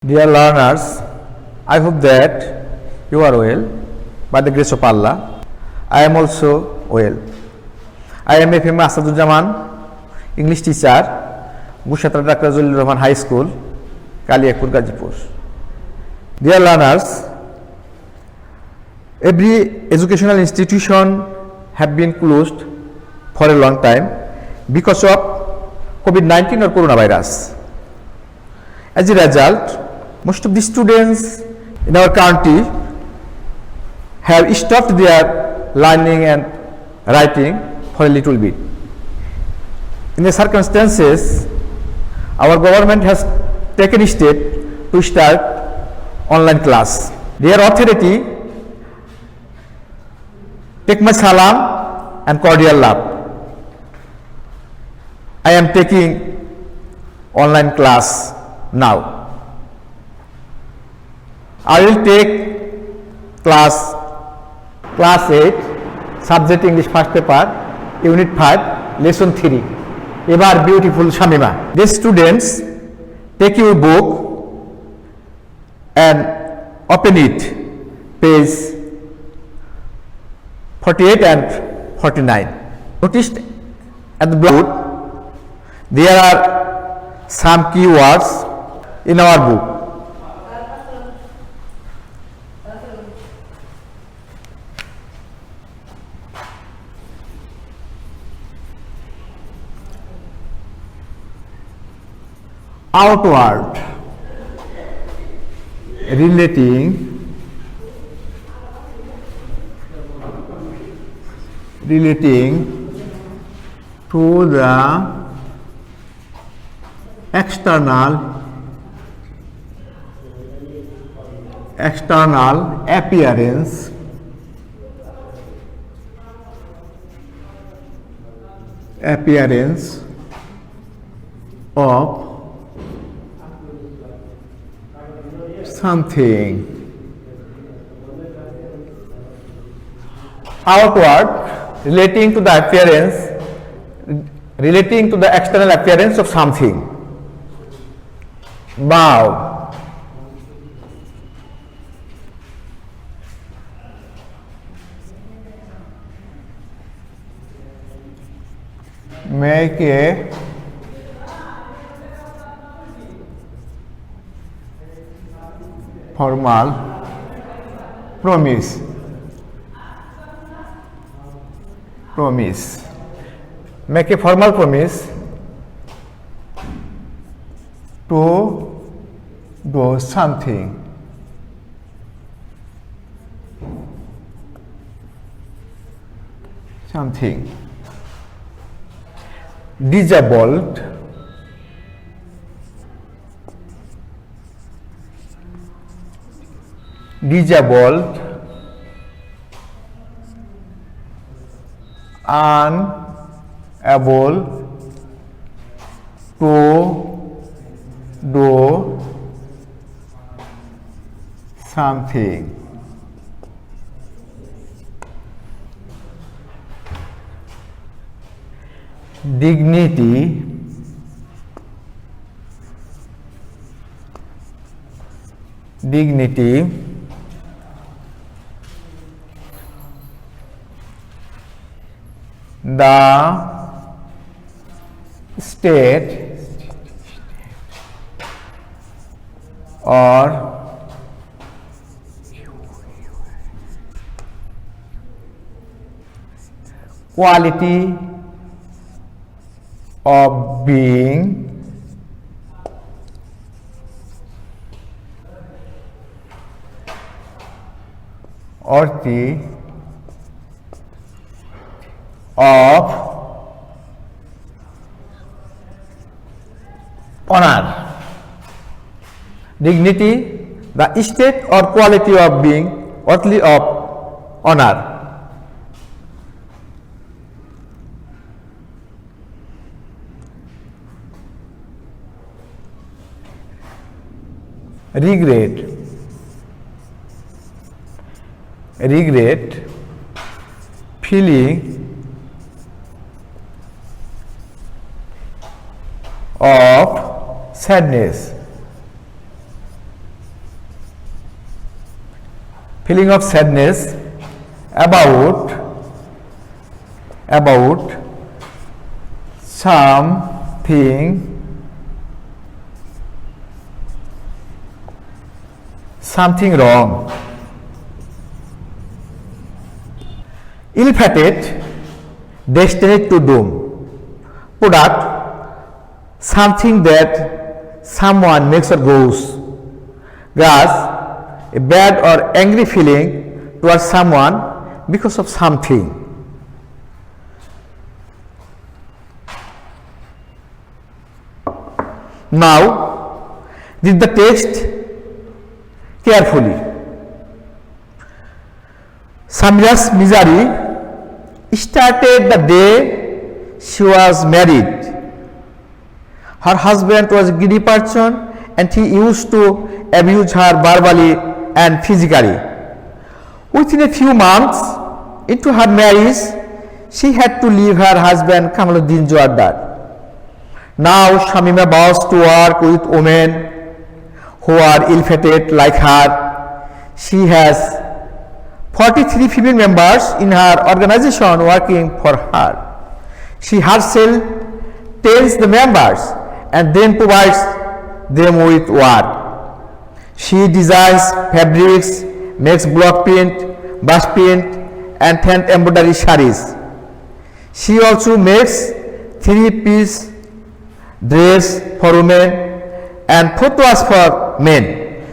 Dear learners, I hope that you are well by the grace of Allah. I am also well. I am FM Asaduzzaman, English teacher, Gushatra Dr. Zulur Rahman High School, Kaliyakpur, Gazipur. Dear learners, every educational institution have been closed for a long time because of COVID-19 or coronavirus. As a result, most of the students in our country have stopped their learning and writing for a little bit. In the circumstances, our government has taken a step to start online class. Dear authority, take my salam and cordial love. I am taking online class now. I will take class 8, subject English first paper, unit 5, lesson 3. Ebar beautiful Shamima. These students, take your book and open it, page 48 and 49. Notice at the board, there are some keywords in our book. Outward, relating to the external appearance of something. Outward, relating to the external appearance of something. Bow, make a formal promise. Make a formal promise to do something. Disabled, unable to do something. Dignity, the state or quality of being worthy of honor. Dignity, the state or quality of being worthy of honor. Regret, feeling of sadness. feeling of sadness about something wrong. Ill-fated, destined to doom. Product, something that someone makes or goes. Grudge, a bad or angry feeling towards someone because of something. Now, read the text carefully. Samira's misery started the day she was married. Her husband was a greedy person and he used to abuse her verbally and physically. Within a few months into her marriage, she had to leave her husband Kamaluddin Joardar. Now Shamima vows to work with women who are ill-fated like her. She has 43 female members in her organization working for her. She herself tells the members and then provides them with work. She designs fabrics, makes block print, bust print and hand embroidery sarees. She also makes 3-piece dress for women and photos for men.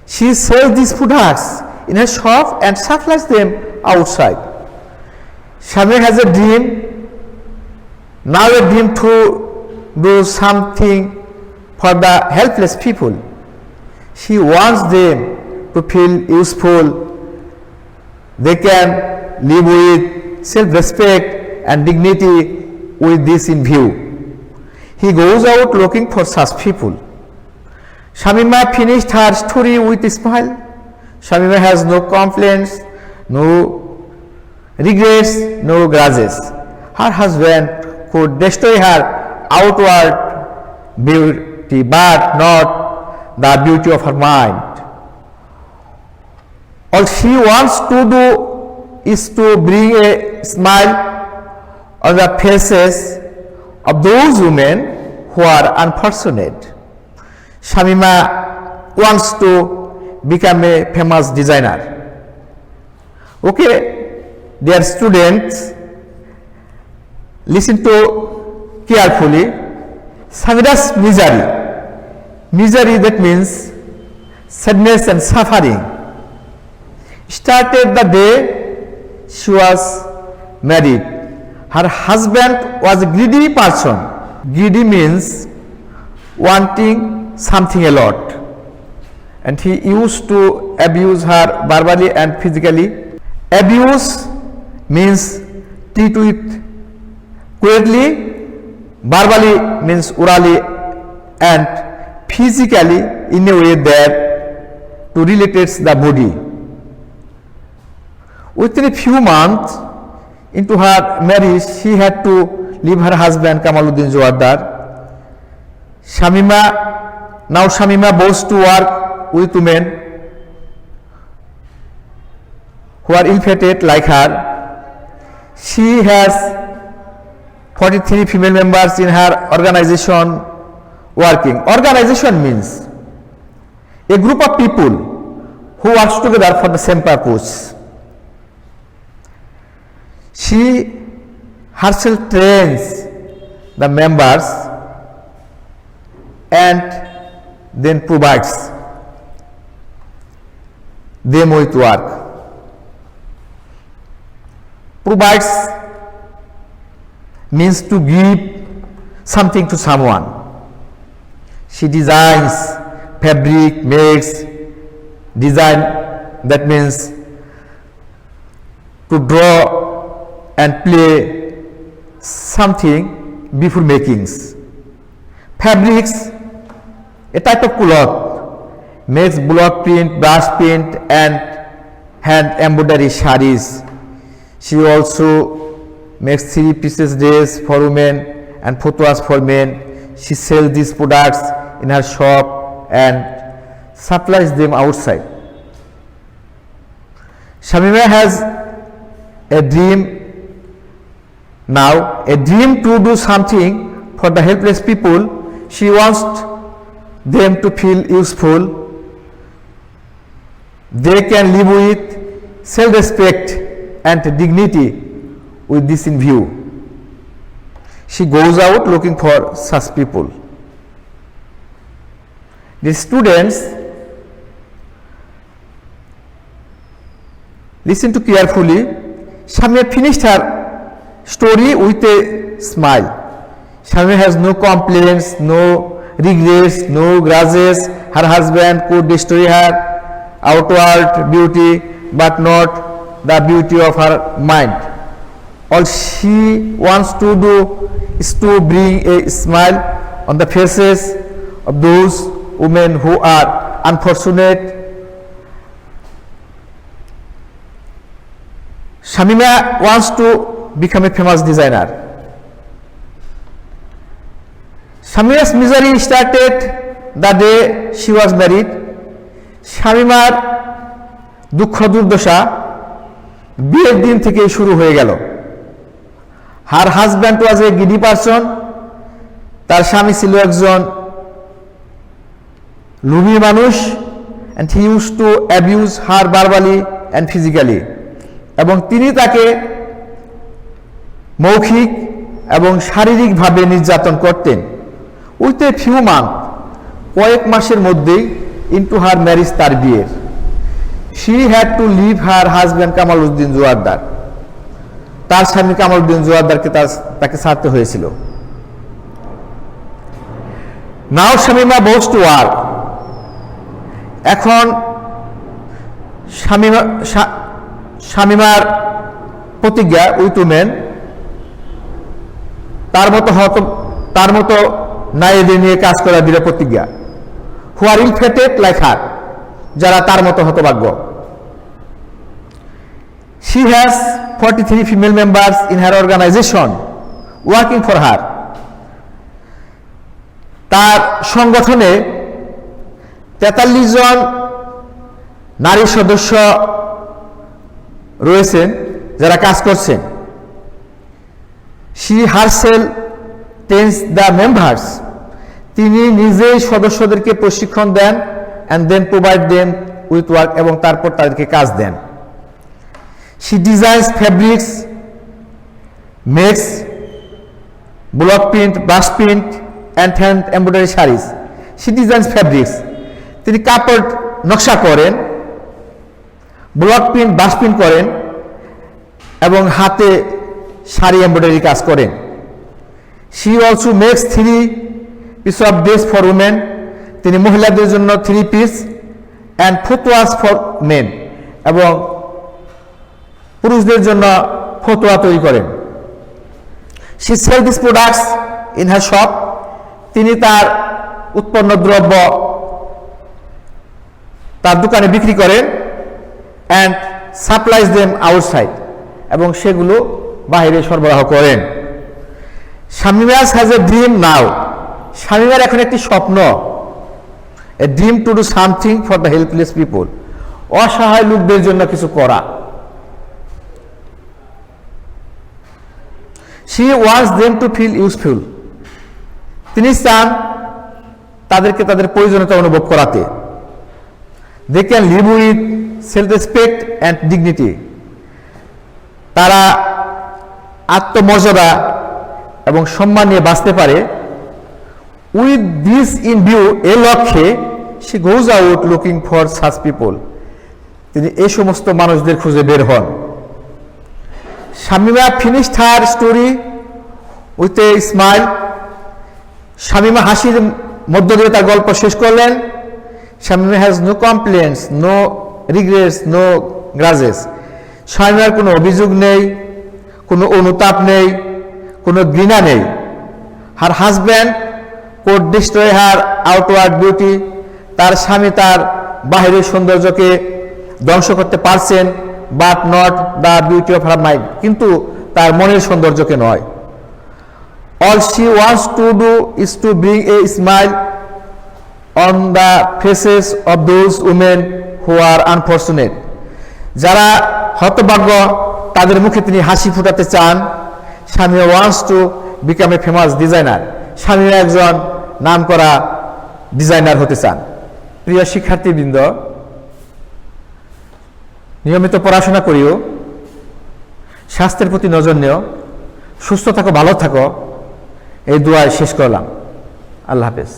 She sells these products in her shop and supplies them outside. Shamir has a dream, to do something for the helpless people. She wants them to feel useful. They can live with self-respect and dignity with this in view. He goes out looking for such people. Shamima finished her story with a smile. Shamima has no complaints, no regrets, no grudges. Her husband could destroy her outward beauty, but not the beauty of her mind. All she wants to do is to bring a smile on the faces of those women who are unfortunate. Shamima wants to become a famous designer. Okay, dear students, listen to carefully. Samira's misery, that means sadness and suffering, started the day she was married. Her husband was a greedy person. Greedy means wanting something a lot, and he used to abuse her verbally and physically. Abuse means treat with cruelty, verbally means orally, and physically in a way that to relates the body. Within a few months into her marriage, she had to leave her husband Kamaluddin Joardar. Now Shamima goes to work with women who are ill-fated like her. She has 43 female members in her organization working. Organization means a group of people who works together for the same purpose. She herself trains the members and then provides them with work. Provides means to give something to someone. She designs fabric, makes design, that means to draw and play something before makings. Fabrics, a type of cloth, makes block print, brush print and hand embroidery sarees. She also makes 3-piece dress for women and photos for men. She sells these products in her shop and supplies them outside. Shamima has a dream now, a dream to do something for the helpless people. She wants them to feel useful. They can live with self-respect and dignity with this in view. She goes out looking for such people. The students listen to carefully. Shamima finished her story with a smile. Shamima has no complaints, no regrets, no grudges. Her husband could destroy her outward beauty, but not the beauty of her mind. All she wants to do is to bring a smile on the faces of those women who are unfortunate. Shamima wants to become a famous designer. Shamima's misery started the day she was married. শামিমার দুঃখ দুর্দশা বিয়ের দিন থেকে শুরু হয়ে গেল। Her husband ওয়াজ এ গিডি person, তার স্বামী ছিল একজন লোভী মানুষ, and he used to abuse her verbally and physically, এবং তিনি তাকে মৌখিক এবং শারীরিকভাবে নির্যাতন করতেন। উইথ এ ফিউ মান্থ, কয়েক মাসের মধ্যেই into her marriage তার বিয়ের, she had to leave her husband Kamaluddin Joardar, তার স্বামী কামালউদ্দিন জোয়ারদারকে তাকে ছাড়তে হয়েছিল। Now Shamima goes to work. এখন শামিমার প্রতিজ্ঞা উইথ উমেন, তার মতো নারীদের নিয়ে কাজ করার দৃঢ় প্রতিজ্ঞা। who are ill-fated like her, যারা তার মতো হতভাগ্য। She has 43 female members in her organization working for her. তার সংগঠনে 43 জন নারী সদস্য রয়েছেন যারা কাজ করছেন। She herself trains the members. তিনি নিজেই সদস্যদেরকে প্রশিক্ষণ দেন and then provide them with work, এবং তারপর তাদেরকে কাজ দেন। She designs fabrics, makes block print, brush print and hand embroidery sarees. She designs fabrics. তিনি কাপড় নকশা করেন, ব্লক প্রিন্ট, ব্রাশ প্রিন্ট করেন এবং হাতে শাড়ি এমব্রয়ডারি কাজ করেন। She also makes 3 piece of dress for women. তিনি মহিলাদের জন্য 3 piece and ফতুয়াস for men, এবং পুরুষদের জন্য ফতুয়া তৈরি করেন। She sells these products in her shop. তিনি তার উৎপন্ন দ্রব্য তার দোকানে বিক্রি করেন and supplies them outside, এবং সেগুলো বাইরে সরবরাহ করেন। Shamima has a dream now. শামিমার এখন একটি স্বপ্ন, a dream to do something for the helpless people, অসহায় লোকদের জন্য কিছু করা। She wants them to feel useful. তিনি চান তাদেরকে তাদের প্রয়োজনীয়তা অনুভব করাতে। They can live with self-respect and dignity. তারা আত্মমর্যাদা এবং সম্মান নিয়ে বাঁচতে পারে। With this in view, এ লক্ষ্যে she goes out looking for such people. তিনি এই সমস্ত মানুষদের খুঁজে বের হন। Shamima finished her story with a smile. Shamima হাসির মধ্য দিয়ে তার গল্প শেষ করলেন। Shamima has no complaints, no regrets, no grudges. শামিমার কোনো অভিযোগ নেই, কোনো অনুতাপ নেই, কোনো ঘৃণা নেই। Her husband could destroy her outward beauty. তার স্বামী তার বাহিরের সৌন্দর্যকে ধ্বংস করতে পারছেন, but not the beauty of her mind, কিন্তু তার মনের সৌন্দর্যকে নয়। All she wants to do is to bring a smile on the faces of those women who are unfortunate. যারা হতভাগ্য তাদের মুখে তিনি হাসি ফুটাতে চান। স্বামী wants to become a famous designer, স্বামীরা একজন নামকরা ডিজাইনার হতে চান। প্রিয় শিক্ষার্থীবৃন্দ, নিয়মিত পড়াশোনা করিও, স্বাস্থ্যের প্রতি নজর নিও, সুস্থ থাকো, ভালো থাকো, এই দোয়ায় শেষ করলাম। আল্লাহ হাফেজ।